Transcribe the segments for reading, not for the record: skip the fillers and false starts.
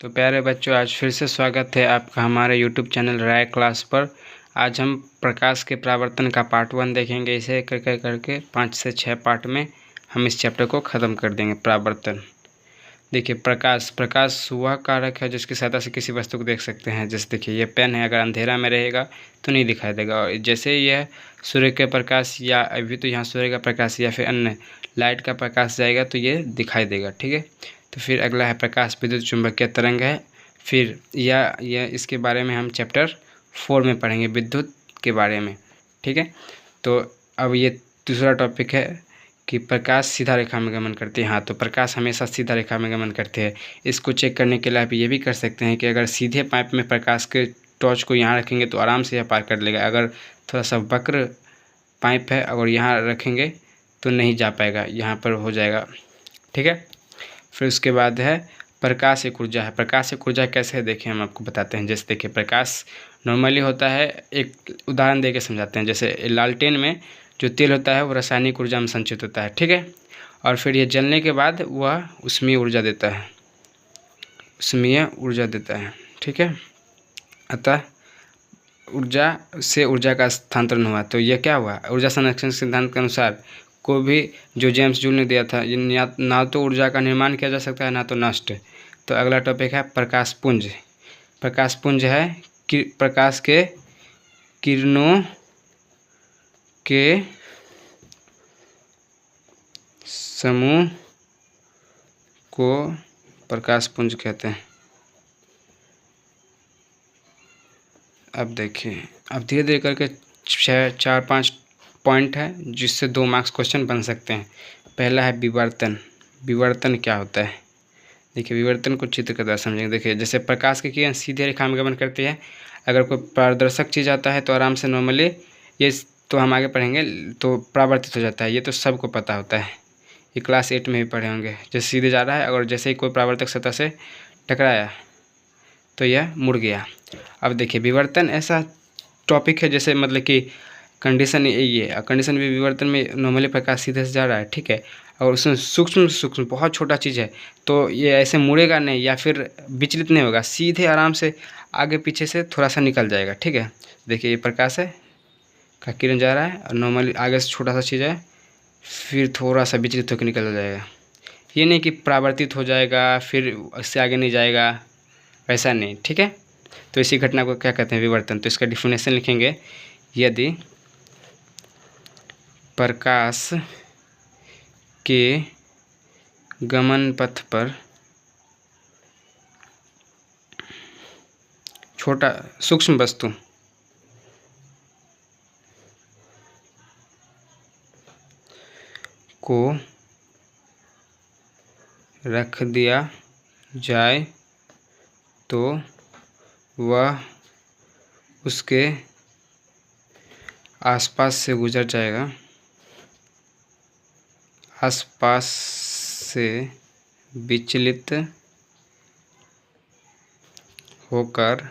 तो प्यारे बच्चों, आज फिर से स्वागत है आपका हमारे YouTube चैनल राय क्लास पर। आज हम प्रकाश के परावर्तन का पार्ट 1 देखेंगे। इसे करके 5 से 6 पार्ट में हम इस चैप्टर को ख़त्म कर देंगे। परावर्तन देखिए, प्रकाश वह कारक है जिसकी सहायता से किसी वस्तु को देख सकते हैं। जैसे देखिए, ये पेन है, अगर अंधेरा में रहेगा तो नहीं दिखाई देगा, और जैसे यह सूर्य के प्रकाश या अभी तो यहाँ सूर्य का प्रकाश या फिर अन्य लाइट का प्रकाश जाएगा तो ये दिखाई देगा। ठीक है, तो फिर अगला है प्रकाश विद्युत चुंबकीय तरंग है। फिर यह इसके बारे में हम चैप्टर 4 में पढ़ेंगे, विद्युत के बारे में। ठीक है, तो अब ये दूसरा टॉपिक है कि प्रकाश सीधा रेखा में गमन करती है। हाँ, तो प्रकाश हमेशा सीधा रेखा में गमन करते हैं। इसको चेक करने के लिए आप ये भी कर सकते हैं कि अगर सीधे पाइप में प्रकाश के टॉर्च को यहाँ रखेंगे तो आराम से यह पार कर लेगा। अगर थोड़ा सा वक्र पाइप है और यहाँ रखेंगे तो नहीं जा पाएगा, यहाँ पर हो जाएगा। ठीक है, फिर उसके बाद है प्रकाश एक ऊर्जा है। प्रकाश एक ऊर्जा कैसे है देखिए, हम आपको बताते हैं। जैसे देखिए, प्रकाश नॉर्मली होता है, एक उदाहरण दे के समझाते हैं। जैसे लालटेन में जो तेल होता है वो रासायनिक ऊर्जा में संचित होता है। ठीक है, और फिर ये जलने के बाद वह उसमें ऊर्जा देता है, ठीक है, अतः ऊर्जा से ऊर्जा का स्थानांतरण हुआ। तो यह क्या हुआ, ऊर्जा संरक्षण सिद्धांत के अनुसार को भी जो जेम्स जूल ने दिया था, ना तो ऊर्जा का निर्माण किया जा सकता है ना तो नष्ट। तो अगला टॉपिक है प्रकाश पुंज। प्रकाश पुंज है कि प्रकाश के किरणों के समूह को प्रकाश पुंज कहते हैं। अब देखिए, अब धीरे धीरे करके 4-5 पॉइंट है जिससे 2 मार्क्स क्वेश्चन बन सकते हैं। पहला है विवर्तन। विवर्तन क्या होता है देखिए, विवर्तन को चित्र के द्वारा समझेंगे। देखिए, जैसे प्रकाश की किरण सीधे रेखा में गमन करती है। अगर कोई पारदर्शक चीज़ आता है तो आराम से नॉर्मली ये तो हम आगे पढ़ेंगे तो परावर्तित हो जाता है। ये तो सबको पता होता है, ये क्लास 8 में भी पढ़े होंगे। जैसे सीधे जा रहा है और जैसे ही कोई परावर्तक सतह से टकराया तो यह मुड़ गया। अब देखिए, विवर्तन ऐसा टॉपिक है जैसे मतलब कि कंडीशन ये कंडीशन भी विवर्तन में नॉर्मली प्रकाश सीधे से जा रहा है। ठीक है, और उसमें सूक्ष्म बहुत छोटा चीज़ है तो ये ऐसे मुड़ेगा नहीं या फिर विचलित नहीं होगा, सीधे आराम से आगे पीछे से थोड़ा सा निकल जाएगा। ठीक है, देखिए ये प्रकाश है का किरण जा रहा है और नॉर्मली आगे से छोटा सा चीज़ है, फिर थोड़ा सा विचलित होकर निकल जाएगा। ये नहीं कि परावर्तित हो जाएगा फिर उससे आगे नहीं जाएगा, वैसा नहीं। ठीक है, तो इसी घटना को क्या कहते हैं, विवर्तन। तो इसका डिफिनेशन लिखेंगे, यदि प्रकाश के गमन पथ पर छोटा सूक्ष्म वस्तु को रख दिया जाए तो वह उसके आसपास से गुजर जाएगा, आसपास से विचलित होकर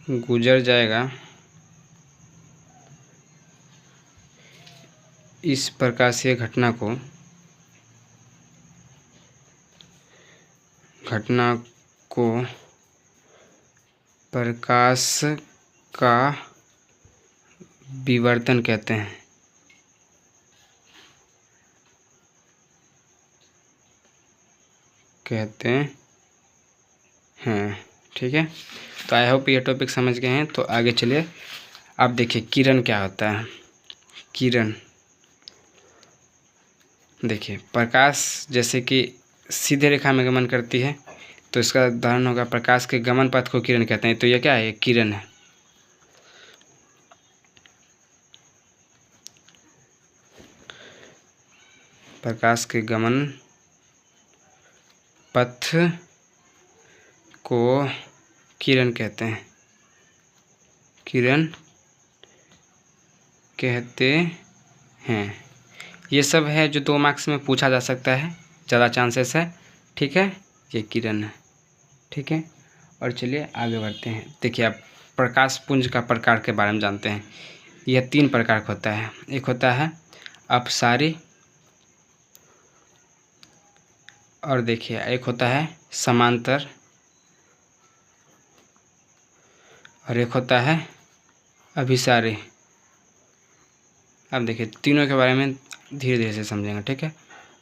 गुजर जाएगा। इस प्रकाशीय घटना को प्रकाश का विवर्तन कहते हैं। ठीक है, तो आई होप ये टॉपिक समझ गए हैं। तो आगे चलिए, अब देखिए किरण क्या होता है। किरण देखिए, प्रकाश जैसे कि सीधे रेखा में गमन करती है तो इसका उदाहरण होगा, प्रकाश के गमन पथ को किरण कहते हैं। तो यह क्या है, किरण है। प्रकाश के गमन पथ को किरण कहते हैं, ये सब है जो 2 मार्क्स में पूछा जा सकता है, ज़्यादा चांसेस है। ठीक है, ये किरण है। ठीक है, और चलिए आगे बढ़ते हैं। देखिए, आप प्रकाश पुंज का प्रकार के बारे में जानते हैं। यह 3 प्रकार का होता है। एक होता है अपसारी, और देखिए एक होता है समांतर और एक होता है अभिसारी। अब देखिए तीनों के बारे में धीरे धीरे से समझेंगे, ठीक है।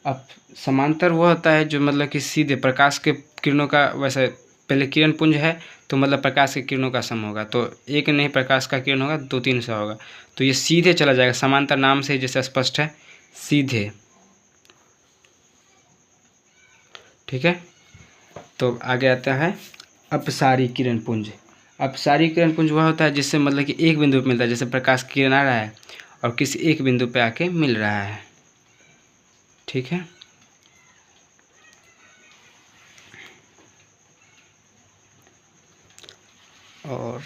अब समांतर वो होता है जो मतलब कि सीधे प्रकाश के किरणों का, वैसे पहले किरण पुंज है तो मतलब प्रकाश के किरणों का सम होगा, तो एक नहीं प्रकाश का किरण होगा, 2 3 से होगा, तो ये सीधे चला जाएगा। समांतर नाम से जैसे स्पष्ट है, सीधे, ठीक है। तो आगे आता है अपसारी किरण पुंज। अपसारी किरण पुंज वह होता है जिससे मतलब कि एक बिंदु पे मिलता है, जैसे प्रकाश किरण आ रहा है और किसी एक बिंदु पे आके मिल रहा है, ठीक है। और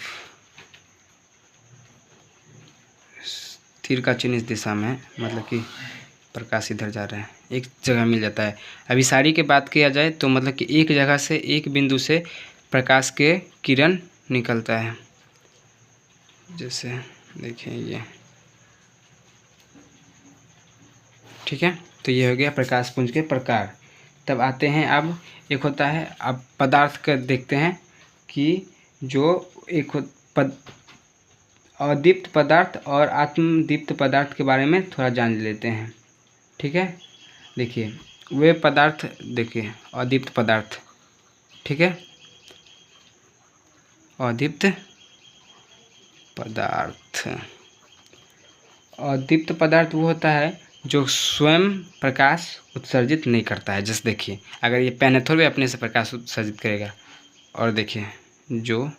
तीर का चिन्ह इस दिशा में है, मतलब कि प्रकाश इधर जा रहा है, एक जगह मिल जाता है। अभिसारी की बात किया जाए तो मतलब कि एक जगह से, एक बिंदु से प्रकाश के किरण निकलता है। जैसे देखिए ये, ठीक है। तो ये हो गया प्रकाश पुंज के प्रकार। तब आते हैं अब एक होता है, अब पदार्थ का देखते हैं कि जो एक अदीप्त पदार्थ और आत्मदीप्त पदार्थ के बारे में थोड़ा जान लेते हैं, ठीक है। देखिए वे पदार्थ, देखिए अदीप्त पदार्थ, ठीक है। अदीप्त पदार्थ, अदीप्त पदार्थ वो होता है जो स्वयं प्रकाश उत्सर्जित नहीं करता है। जैसे देखिए अगर ये पेन है, थोड़ी अपने से प्रकाश उत्सर्जित करेगा, और देखिए जो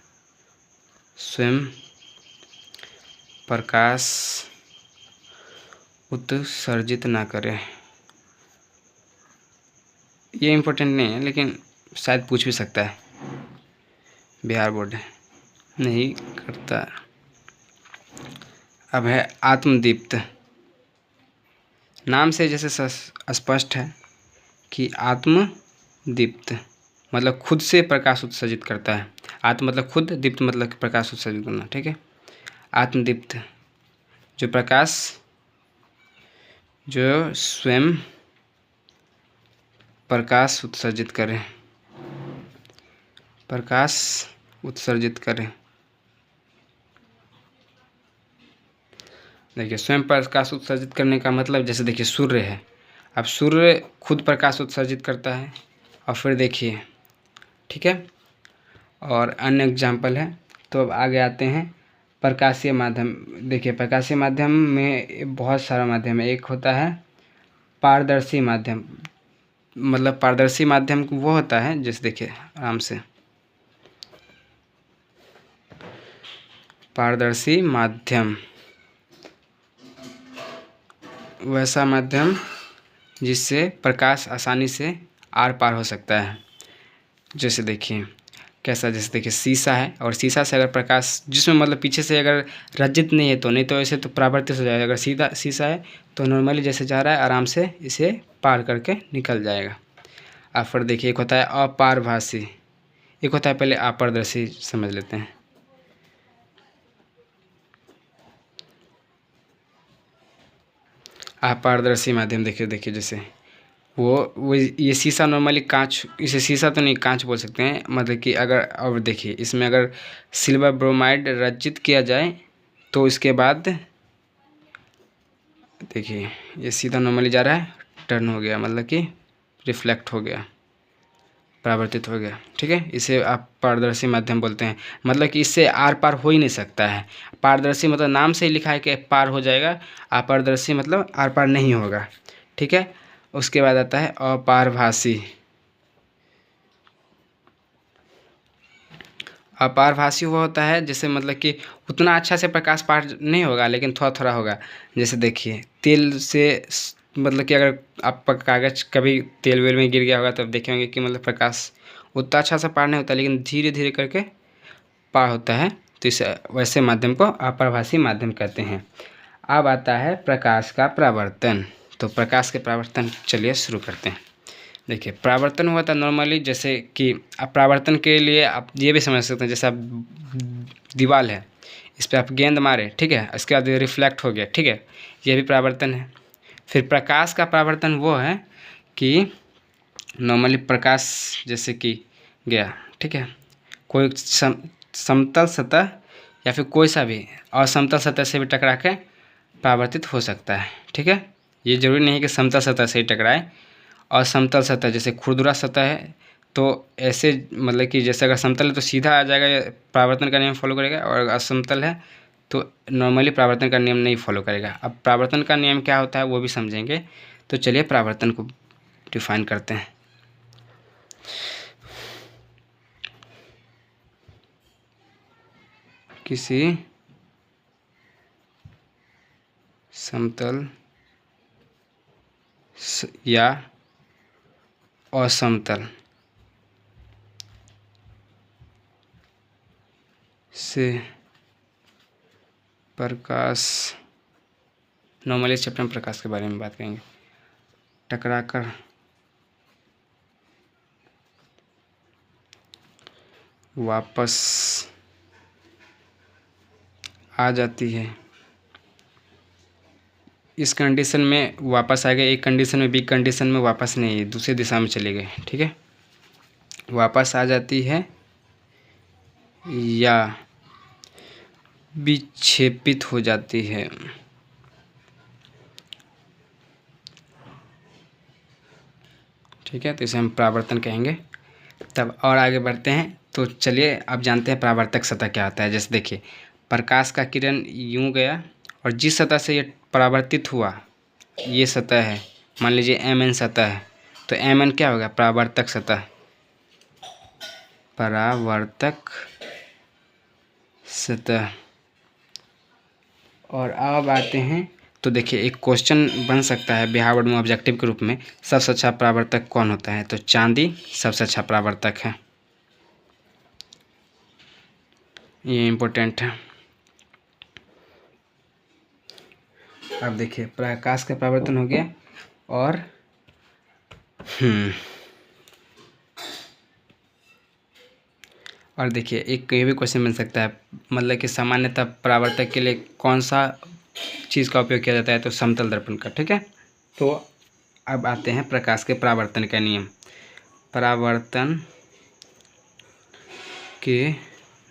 स्वयं प्रकाश उत्सर्जित ना करे, ये इम्पोर्टेंट नहीं है लेकिन शायद पूछ भी सकता है, बिहार बोर्ड नहीं करता। अब है आत्मदीप्त। नाम से जैसे स्पष्ट है कि आत्मदीप्त मतलब खुद से प्रकाश उत्सर्जित करता है। आत्म मतलब खुद, दीप्त मतलब प्रकाश उत्सर्जित करना, ठीक है। आत्मदीप्त जो प्रकाश, जो स्वयं प्रकाश उत्सर्जित करे, प्रकाश उत्सर्जित करे। देखिए स्वयं प्रकाश उत्सर्जित करने का मतलब, जैसे देखिए सूर्य है, अब सूर्य खुद प्रकाश उत्सर्जित करता है, और फिर देखिए, ठीक है। और अन्य एग्जाम्पल है। तो अब आगे आते हैं प्रकाशीय माध्यम। देखिए प्रकाशीय माध्यम में बहुत सारा माध्यम है। एक होता है पारदर्शी माध्यम, मतलब पारदर्शी माध्यम वो होता है, जैसे देखिए आराम से, पारदर्शी माध्यम वैसा माध्यम जिससे प्रकाश आसानी से आर पार हो सकता है। जैसे देखिए कैसा, जैसे देखिए शीशा है, और शीशा से अगर प्रकाश, जिसमें मतलब पीछे से अगर रजित नहीं है तो, नहीं तो ऐसे तो परावर्तित हो जाएगा। अगर सीधा शीशा है तो नॉर्मली जैसे जा रहा है आराम से इसे पार करके निकल जाएगा। अब फिर देखिए एक होता है अपारभासी, एक होता है, पहले अपारदर्शी समझ लेते हैं। अपारदर्शी माध्यम देखिए जैसे वो ये शीशा नॉर्मली कांच, इसे शीशा तो नहीं कांच बोल सकते हैं, मतलब कि अगर, और देखिए इसमें अगर सिल्वर ब्रोमाइड रचित किया जाए तो इसके बाद देखिए ये सीधा नॉर्मली जा रहा है, टर्न हो गया, मतलब कि रिफ्लेक्ट हो गया, परावर्तित हो गया, ठीक है। इसे आप पारदर्शी माध्यम बोलते हैं। मतलब कि इससे आर पार हो ही नहीं सकता है। पारदर्शी मतलब नाम से ही लिखा है कि पार हो जाएगा, अपारदर्शी मतलब आर पार नहीं होगा, ठीक है। उसके बाद आता है अपारभासी। अपारभासी वो होता है जैसे मतलब कि उतना अच्छा से प्रकाश पार नहीं होगा लेकिन थोड़ा थोड़ा होगा। जैसे देखिए तेल से, मतलब कि अगर आपका कागज़ कभी तेल वेल में गिर गया होगा तब देखे होंगे कि मतलब प्रकाश उतना अच्छा सा पार नहीं होता, लेकिन धीरे धीरे करके पार होता है। तो इस वैसे माध्यम को अपारभासी माध्यम कहते हैं। अब आता है प्रकाश का परावर्तन। तो प्रकाश के परावर्तन चलिए शुरू करते हैं। देखिए परावर्तन हुआ था नॉर्मली, जैसे कि आप परावर्तन के लिए आप ये भी समझ सकते हैं, जैसे आप दीवार है, इस पर आप गेंद मारे, ठीक है, इसके बाद रिफ्लेक्ट हो गया, ठीक है, ये भी परावर्तन है। फिर प्रकाश का परावर्तन वो है कि नॉर्मली प्रकाश जैसे कि गया, ठीक है, कोई समतल सतह या फिर कोई सा भी असमतल सतह से भी टकरा के परावर्तित हो सकता है, ठीक है। ये जरूरी नहीं है कि समतल सतह से ही टकराए। असमतल सतह जैसे खुरदुरा सतह है तो ऐसे मतलब कि जैसे अगर समतल है तो सीधा आ जाएगा, परावर्तन का नियम फॉलो करेगा, और असमतल है तो नॉर्मली परावर्तन का नियम नहीं फॉलो करेगा। अब परावर्तन का नियम क्या होता है वो भी समझेंगे। तो चलिए परावर्तन को डिफाइन करते हैं। किसी समतल या असमतल से प्रकाश, नॉर्मली इस चैप्टर में प्रकाश के बारे में बात करेंगे, टकराकर वापस आ जाती है। इस कंडीशन में वापस आ गए, एक कंडीशन में, बी कंडीशन में वापस नहीं, दूसरी दिशा में चले गए, ठीक है। वापस आ जाती है या विक्षेपित हो जाती है। ठीक है, तो इसे हम परावर्तन कहेंगे। तब और आगे बढ़ते हैं। तो चलिए अब जानते हैं परावर्तक सतह क्या होता है। जैसे देखिए, प्रकाश का किरण यूं गया और जिस सतह से ये परावर्तित हुआ ये सतह है, मान लीजिए Mn सतह है, तो Mn क्या होगा? परावर्तक सतह, परावर्तक सतह। और अब आते हैं तो देखिए, एक क्वेश्चन बन सकता है बिहार बोर्ड में ऑब्जेक्टिव के रूप में, सबसे अच्छा परावर्तक कौन होता है? तो चांदी सबसे अच्छा परावर्तक है, ये इम्पोर्टेंट है। अब देखिए, प्रकाश का परावर्तन हो गया और और देखिए, एक ये भी क्वेश्चन बन सकता है, मतलब कि सामान्यतः परावर्तक के लिए कौन सा चीज़ का उपयोग किया जाता है? तो समतल दर्पण का, ठीक है। तो अब आते हैं प्रकाश के परावर्तन का नियम। परावर्तन के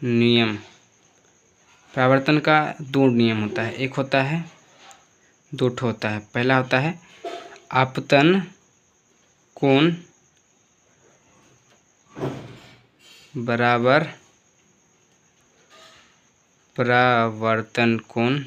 नियम, परावर्तन का दो नियम होता है, एक होता है, दो ठो होता है। पहला होता है आपतन कोण बराबर परावर्तन कोण,